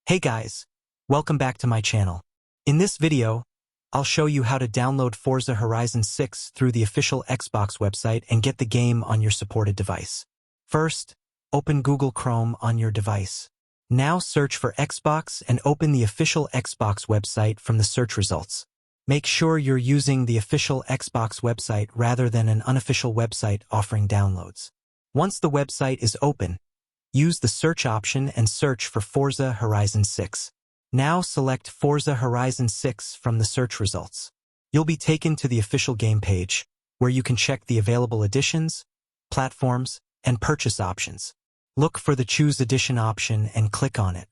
Hey guys, welcome back to my channel. In this video, I'll show you how to download Forza Horizon 6 through the official Xbox website and get the game on your supported device. First, open Google Chrome on your device. Now search for Xbox and open the official Xbox website from the search results. Make sure you're using the official Xbox website rather than an unofficial website offering downloads. Once the website is open, use the search option and search for Forza Horizon 6. Now select Forza Horizon 6 from the search results. You'll be taken to the official game page, where you can check the available editions, platforms, and purchase options. Look for the Choose Edition option and click on it.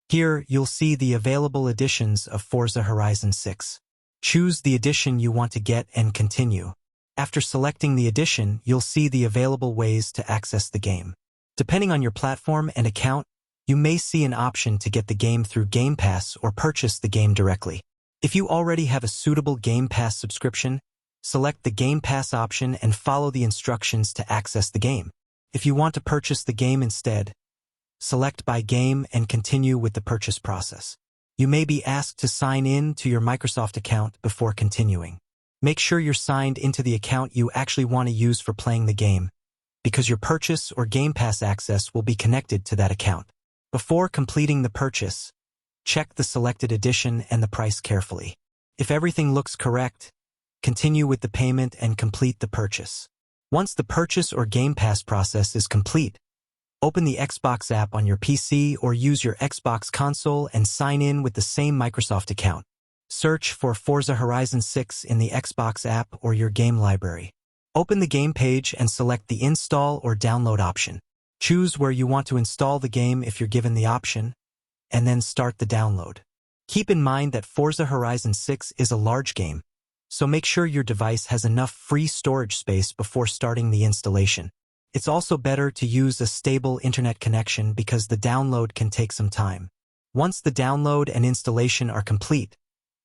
Here, you'll see the available editions of Forza Horizon 6. Choose the edition you want to get and continue. After selecting the edition, you'll see the available ways to access the game. Depending on your platform and account, you may see an option to get the game through Game Pass or purchase the game directly. If you already have a suitable Game Pass subscription, select the Game Pass option and follow the instructions to access the game. If you want to purchase the game instead, select Buy Game and continue with the purchase process. You may be asked to sign in to your Microsoft account before continuing. Make sure you're signed into the account you actually want to use for playing the game, because your purchase or Game Pass access will be connected to that account. Before completing the purchase, check the selected edition and the price carefully. If everything looks correct, continue with the payment and complete the purchase. Once the purchase or Game Pass process is complete, open the Xbox app on your PC or use your Xbox console and sign in with the same Microsoft account. Search for Forza Horizon 6 in the Xbox app or your game library. Open the game page and select the Install or Download option. Choose where you want to install the game if you're given the option, and then start the download. Keep in mind that Forza Horizon 6 is a large game, so make sure your device has enough free storage space before starting the installation. It's also better to use a stable internet connection because the download can take some time. Once the download and installation are complete,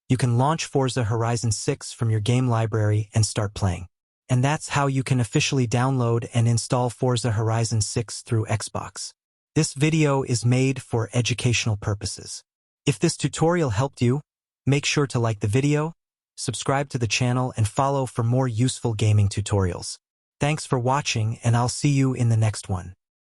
you can launch Forza Horizon 6 from your game library and start playing. And that's how you can officially download and install Forza Horizon 6 through Xbox. This video is made for educational purposes. If this tutorial helped you, make sure to like the video, subscribe to the channel, and follow for more useful gaming tutorials. Thanks for watching, and I'll see you in the next one.